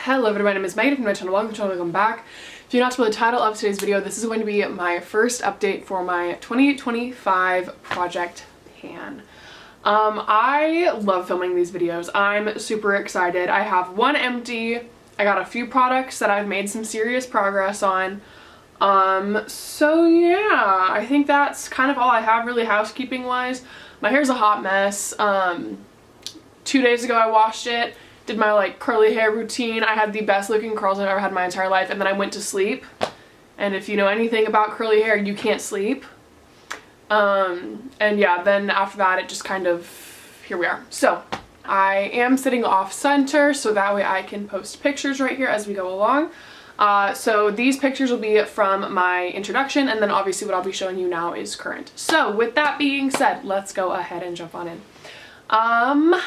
Hello everybody, my name is Megan from my channel. Welcome to the channel, welcome back. If you're not to the title of today's video, this is going to be my first update for my 2025 project pan. I love filming these videos. I'm super excited. I have one empty. I got a few products that I've made some serious progress on. So yeah, I think that's kind of all I have really housekeeping wise. My hair's a hot mess. 2 days ago I washed it. Did my like curly hair routine. I had the best looking curls I've ever had in my entire life, and then I went to sleep. And if you know anything about curly hair, you can't sleep. And yeah, then after that it just kind of, here we are. So I am sitting off center so that way I can post pictures right here as we go along. So these pictures will be from my introduction, and then obviously what I'll be showing you now is current. So with that being said, let's go ahead and jump on in.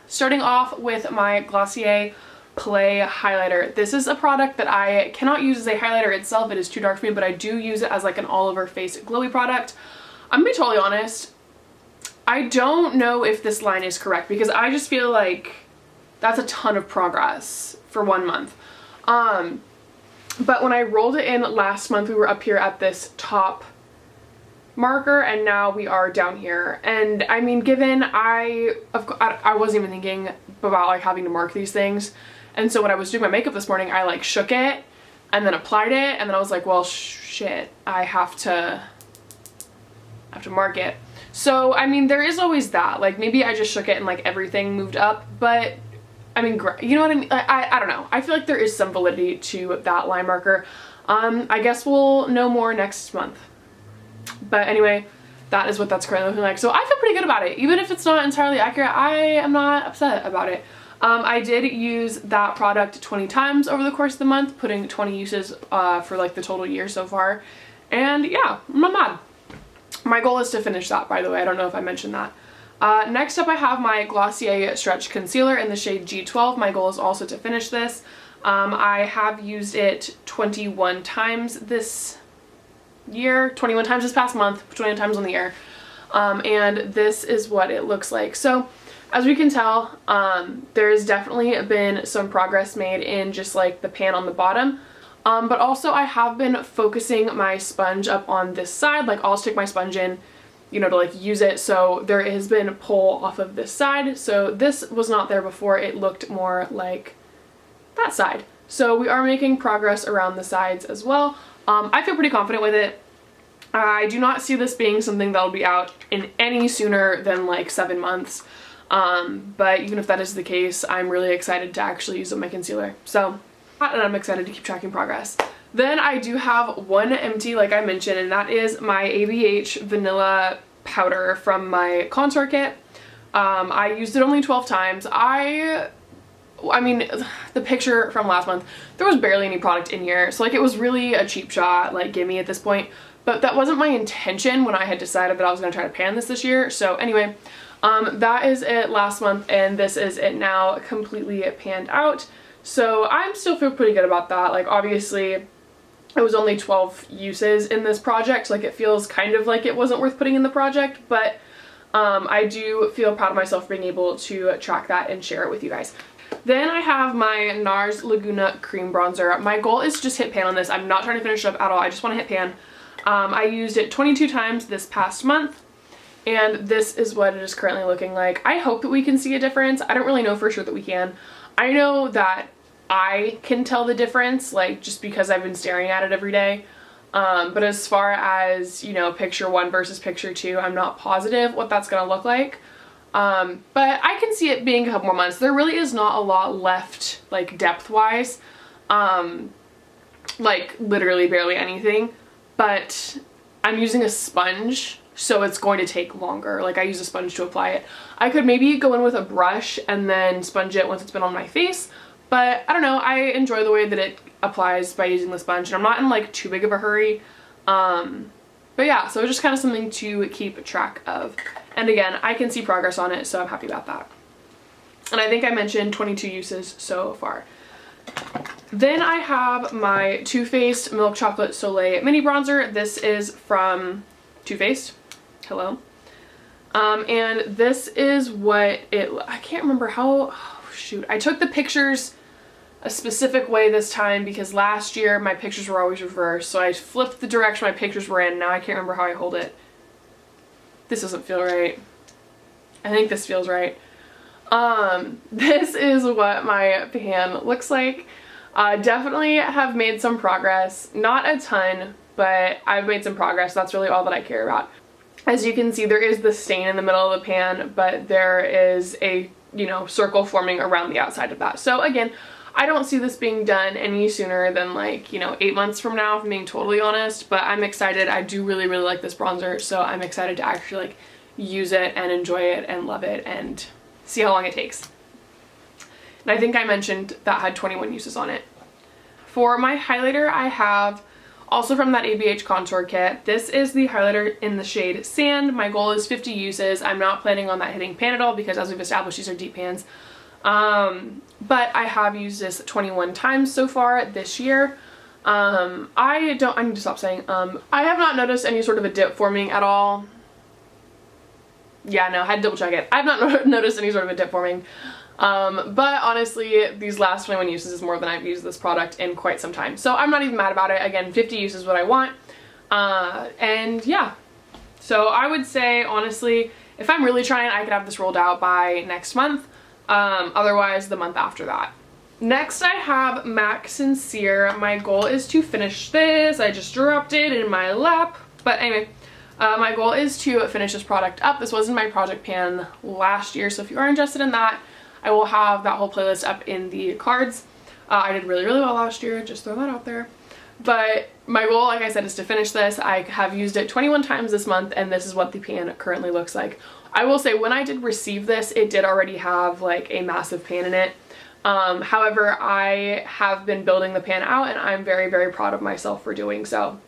Starting off with my Glossier Play highlighter. This is a product that I cannot use as a highlighter itself. It is too dark for me, but I do use it as like an all over face glowy product. I'm gonna be totally honest. I don't know if this line is correct because I just feel like that's a ton of progress for 1 month. But when I rolled it in last month, we were up here at this top marker, and now we are down here. And I mean, given I wasn't even thinking about like having to mark these things, and so when I was doing my makeup this morning, I like shook it and then applied it, and then I was like, well shit, I have to mark it. So I mean, there is always that, like maybe I just shook it and like everything moved up, but I mean, you know what I mean? I don't know. I feel like there is some validity to that line marker. I guess we'll know more next month. But anyway, that is what that's currently looking like. So I feel pretty good about it. Even if it's not entirely accurate, I am not upset about it. I did use that product 20 times over the course of the month, putting 20 uses for like the total year so far. And yeah, I'm not mad. My goal is to finish that, by the way. I don't know if I mentioned that. Next up I have my Glossier Stretch Concealer in the shade G12. My goal is also to finish this. I have used it 21 times this year, 21 times this past month, 21 times on the year. And this is what it looks like. So as we can tell, there's definitely been some progress made in just like the pan on the bottom. But also I have been focusing my sponge up on this side. Like I'll stick my sponge in, you know, to like use it. So there has been pull off of this side. So this was not there before. It looked more like that side. So we are making progress around the sides as well. I feel pretty confident with it. I do not see this being something that'll be out in any sooner than like 7 months. But even if that is the case, I'm really excited to actually use up my concealer. So, and I'm excited to keep tracking progress. Then I do have one empty, like I mentioned, and that is my ABH Vanilla Powder from my contour kit. I used it only 12 times. I mean, the picture from last month, there was barely any product in here. So like it was really a cheap shot, like gimme at this point. But that wasn't my intention when I had decided that I was going to try to pan this year. So anyway, that is it last month, and this is it now completely panned out. So I'm still feel pretty good about that. Like obviously it was only 12 uses in this project. Like it feels kind of like it wasn't worth putting in the project, but I do feel proud of myself for being able to track that and share it with you guys. Then I have my NARS Laguna Cream Bronzer. My goal is to just hit pan on this. I'm not trying to finish it up at all. I just want to hit pan. I used it 22 times this past month, and this is what it is currently looking like. I hope that we can see a difference. I don't really know for sure that we can. I know that I can tell the difference, like just because I've been staring at it every day. But as far as, you know, picture 1 versus picture 2, I'm not positive what that's going to look like. But I can see it being a couple more months. There really is not a lot left, like depth-wise. Like literally barely anything. But I'm using a sponge, so it's going to take longer. Like I use a sponge to apply it. I could maybe go in with a brush and then sponge it once it's been on my face. But I don't know, I enjoy the way that it applies by using the sponge, and I'm not in like too big of a hurry. But yeah, so it's just kind of something to keep track of. And again, I can see progress on it, so I'm happy about that. And I think I mentioned 22 uses so far. Then I have my Too Faced Milk Chocolate Soleil Mini Bronzer. This is from Too Faced. Hello. And this is what it, I can't remember how, oh shoot, I took the pictures a specific way this time because last year my pictures were always reversed. So I flipped the direction my pictures were in. Now I can't remember how I hold it. This doesn't feel right. I think this feels right. This is what my pan looks like. Definitely have made some progress. Not a ton, but I've made some progress. That's really all that I care about. As you can see, there is the stain in the middle of the pan, but there is a, you know, circle forming around the outside of that. So again, I don't see this being done any sooner than like, you know, 8 months from now, if I'm being totally honest, but I'm excited. I do really, really like this bronzer, so I'm excited to actually like use it and enjoy it and love it and see how long it takes. And I think I mentioned that had 21 uses on it. For my highlighter, I have also from that ABH contour kit. This is the highlighter in the shade Sand. My goal is 50 uses. I'm not planning on that hitting pan at all because as we've established, these are deep pans. But I have used this 21 times so far this year. I need to stop saying, I have not noticed any sort of a dip forming at all. Yeah, no, I had to double check it. I've not noticed any sort of a dip forming. But honestly, these last 21 uses is more than I've used this product in quite some time. So I'm not even mad about it. Again, 50 uses is what I want. And yeah. So I would say, honestly, if I'm really trying, I could have this rolled out by next month. Otherwise, the month after that. Next, I have MAC Sincere. My goal is to finish this. I just dropped it in my lap. But anyway, my goal is to finish this product up. This was in my project pan last year. So if you are interested in that, I will have that whole playlist up in the cards. I did really, really well last year. Just throw that out there. But my goal, like I said, is to finish this. I have used it 21 times this month, and this is what the pan currently looks like. I will say when I did receive this, it did already have like a massive pan in it. However, I have been building the pan out and I'm very, very proud of myself for doing so.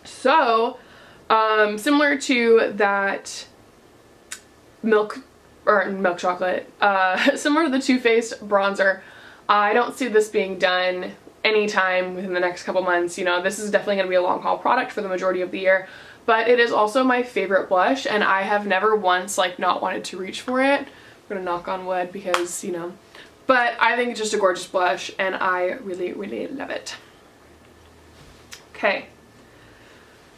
So, similar to that milk chocolate, similar to the Too Faced bronzer, I don't see this being done anytime within the next couple months. You know, this is definitely going to be a long haul product for the majority of the year. But it is also my favorite blush, and I have never once like not wanted to reach for it. I'm gonna knock on wood because, you know, but I think it's just a gorgeous blush and I really, really love it. Okay,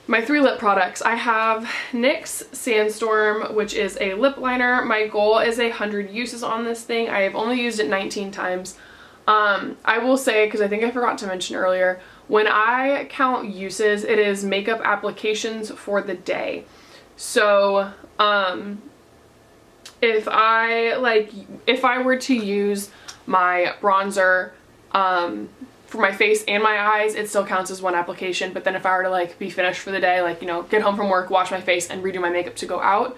my 3 lip products. I have NYX Sandstorm, which is a lip liner. My goal is 100 uses on this thing. I have only used it 19 times. I will say, because I think I forgot to mention earlier, when I count uses, it is makeup applications for the day. So, if I were to use my bronzer, for my face and my eyes, it still counts as one application. But then if I were to like be finished for the day, like, you know, get home from work, wash my face and redo my makeup to go out,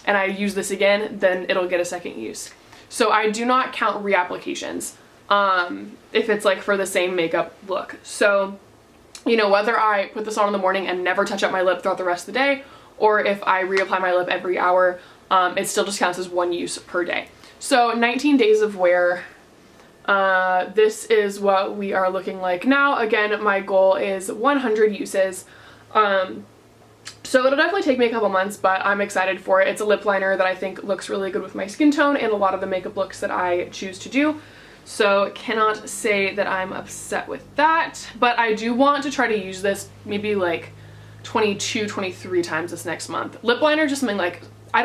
and I use this again, then it'll get a second use. So I do not count reapplications. If it's like for the same makeup look. So, you know, whether I put this on in the morning and never touch up my lip throughout the rest of the day, or if I reapply my lip every hour, it still just counts as one use per day. So 19 days of wear. This is what we are looking like now. Again, my goal is 100 uses. So it'll definitely take me a couple months, but I'm excited for it. It's a lip liner that I think looks really good with my skin tone and a lot of the makeup looks that I choose to do. So cannot say that I'm upset with that, but I do want to try to use this maybe like 22, 23 times this next month. Lip liner, just something like, I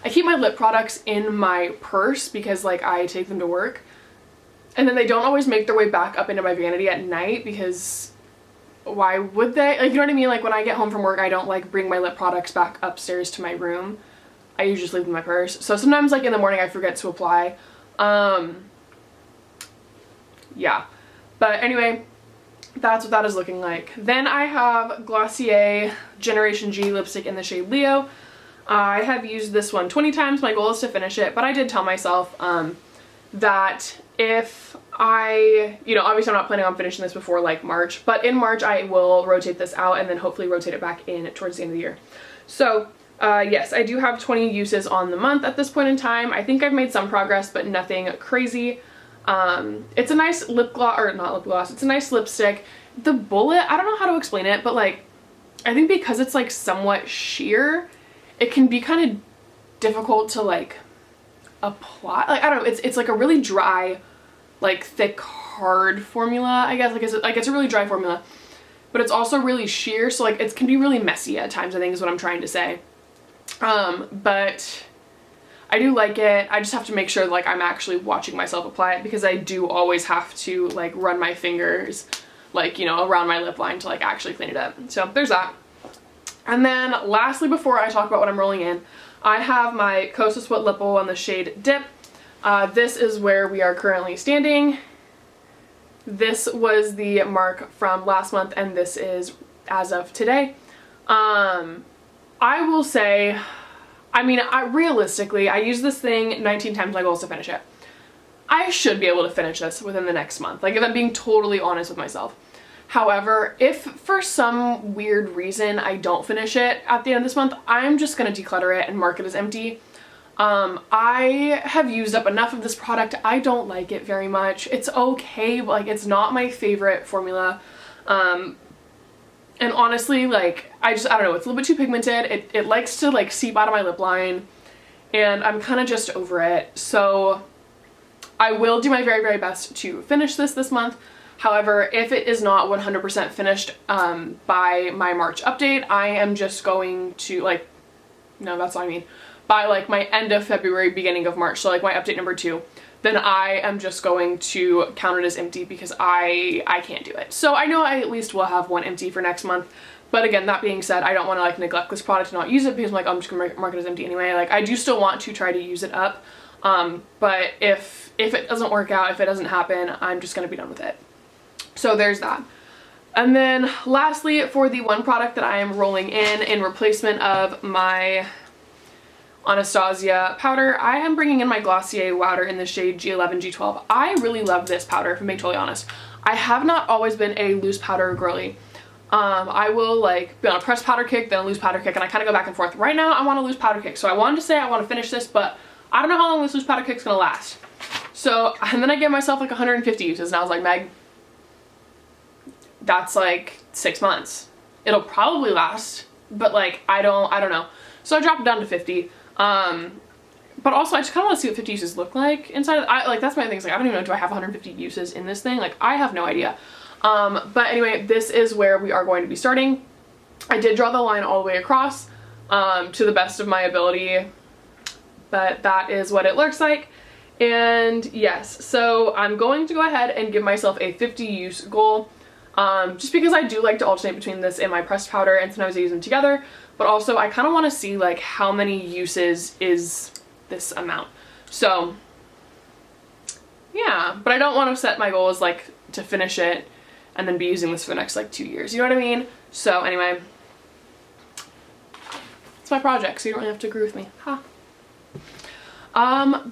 keep my lip products in my purse because like I take them to work, and then they don't always make their way back up into my vanity at night because why would they? Like, you know what I mean? Like when I get home from work, I don't like bring my lip products back upstairs to my room. I usually just leave them in my purse. So sometimes like in the morning I forget to apply. Yeah, but anyway, that's what that is looking like. Then I have Glossier Generation G lipstick in the shade Leo. I have used this one 20 times. My goal is to finish it, but I did tell myself that if you know, obviously I'm not planning on finishing this before like March, but in March I will rotate this out and then hopefully rotate it back in towards the end of the year. So yes, I do have 20 uses on the month at this point in time. I think I've made some progress, but nothing crazy. It's a nice lip gloss, or not lip gloss, it's a nice lipstick. The bullet, I don't know how to explain it, but like, I think because it's like somewhat sheer, it can be kind of difficult to like apply. Like, I don't know, it's like a really dry like thick, hard formula, I guess. Like it's a really dry formula, but it's also really sheer, so like it can be really messy at times, I think is what I'm trying to say. But I do like it. I just have to make sure like I'm actually watching myself apply it, because I do always have to like run my fingers like, you know, around my lip line to like actually clean it up. So there's that. And then lastly, before I talk about what I'm rolling in, I have my Kosas Sweat Lip Oil in the shade Dip. This is where we are currently standing. This was the mark from last month, and this is as of today. I will say, I mean, realistically, I use this thing 19 times. My goal is to finish it. I should be able to finish this within the next month, like if I'm being totally honest with myself. However, if for some weird reason I don't finish it at the end of this month, I'm just going to declutter it and mark it as empty. I have used up enough of this product. I don't like it very much. It's okay, but like it's not my favorite formula. And honestly, like, I don't know, it's a little bit too pigmented. It likes to like seep out of my lip line, and I'm kind of just over it. So I will do my very, very best to finish this month. However, if it is not 100% finished by my March update, I am just going to like, no, that's what I mean. By like my end of February, beginning of March, so like my update number 2, then I am just going to count it as empty, because I can't do it. So I know I at least will have one empty for next month. But again, that being said, I don't want to like neglect this product and not use it, because I'm like, I'm just gonna mark it as empty anyway. Like I do still want to try to use it up. But if it doesn't work out, if it doesn't happen, I'm just gonna be done with it. So there's that. And then lastly, for the one product that I am rolling in replacement of my Anastasia powder, I am bringing in my Glossier powder in the shade G11, G12. I really love this powder, if I'm being totally honest. I have not always been a loose powder girly. I will like be on a pressed powder kick, then a loose powder kick, and I kind of go back and forth. Right now, I want a loose powder kick, so I wanted to say I want to finish this, but I don't know how long this loose powder kick's gonna last. So, and then I gave myself like 150 uses, and I was like, Meg, that's like 6 months. It'll probably last, but like, I don't know. So I dropped it down to 50. But also I just kind of want to see what 50 uses look like inside of like that's my thing. Is like I don't even know, do I have 150 uses in this thing? Like I have no idea. But anyway, this is where we are going to be starting. I did draw the line all the way across to the best of my ability, but that is what it looks like. And yes, so I'm going to go ahead and give myself a 50 use goal, just because I do like to alternate between this and my pressed powder, and sometimes I use them together. But also I kind of want to see like how many uses is this amount. So yeah, but I don't want to set my goal as like to finish it and then be using this for the next like 2 years. You know what I mean? So anyway, it's my project, so you don't really have to agree with me. Ha.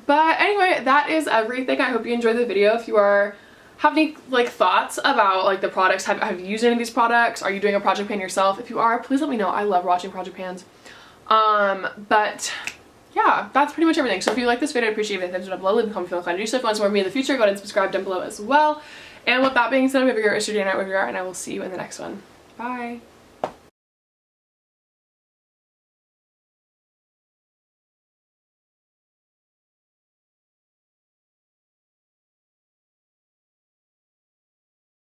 But anyway, that is everything. I hope you enjoyed the video. If you have any like thoughts about like the products, have you used any of these products? Are you doing a project pan yourself? If you are, please let me know. I love watching project pans. But yeah, that's pretty much everything. So if you like this video, I appreciate it. Thumbs up below, leave a comment if you want to do so. If you want some more of me in the future, go ahead and subscribe down below as well. And with that being said, I hope you have a great rest of your day, night, wherever you are, and I will see you in the next one. Bye.